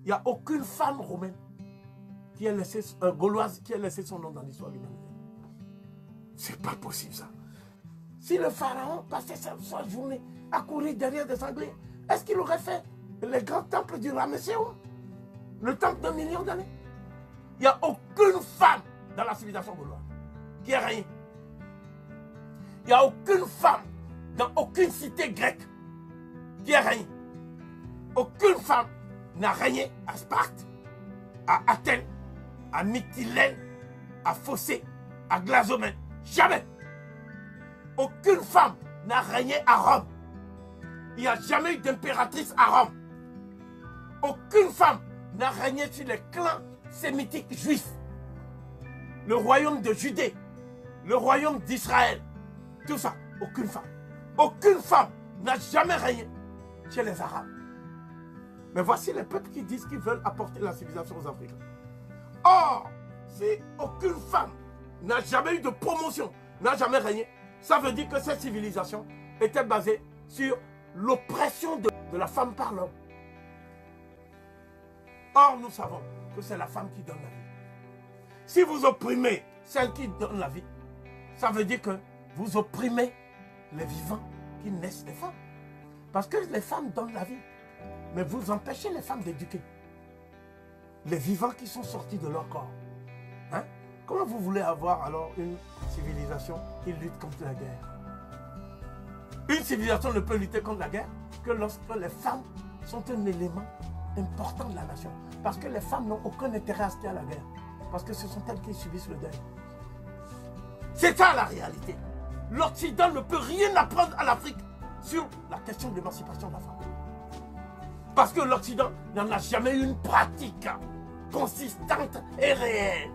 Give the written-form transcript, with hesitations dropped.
Il n'y a aucune femme romaine qui a laissé, gauloise qui a laissé son nom dans l'histoire de l'humanité. C'est pas possible ça. Si le pharaon passait sa journée à courir derrière des sangliers, est-ce qu'il aurait fait les grands temples du Ramesséum? Le temple d'1 million d'années? Il n'y a aucune femme dans la civilisation gauloise qui a régné. Il n'y a aucune femme dans aucune cité grecque qui a régné. Aucune femme n'a régné à Sparte, à Athènes, à Mytilène, à Phocée, à Glazomène. Jamais. Aucune femme n'a régné à Rome. Il n'y a jamais eu d'impératrice à Rome. Aucune femme n'a régné sur les clans sémitiques juifs. Le royaume de Judée, le royaume d'Israël, tout ça, aucune femme. Aucune femme n'a jamais régné chez les Arabes. Mais voici les peuples qui disent qu'ils veulent apporter la civilisation aux Africains. Or, si aucune femme n'a jamais eu de promotion, n'a jamais régné, ça veut dire que cette civilisation était basée sur l'oppression de la femme par l'homme. Or, nous savons que c'est la femme qui donne la vie. Si vous opprimez celle qui donne la vie, ça veut dire que vous opprimez les vivants qui naissent des femmes. Parce que les femmes donnent la vie. Mais vous empêchez les femmes d'éduquer les vivants qui sont sortis de leur corps. Hein? Comment vous voulez avoir alors une civilisation qui lutte contre la guerre? Une civilisation ne peut lutter contre la guerre que lorsque les femmes sont un élément important de la nation. Parce que les femmes n'ont aucun intérêt à ce qu'il y a la guerre. Parce que ce sont elles qui subissent le deuil. C'est ça la réalité. L'Occident ne peut rien apprendre à l'Afrique sur la question de l'émancipation de la femme. Parce que l'Occident n'en a jamais eu une pratique consistante et réelle.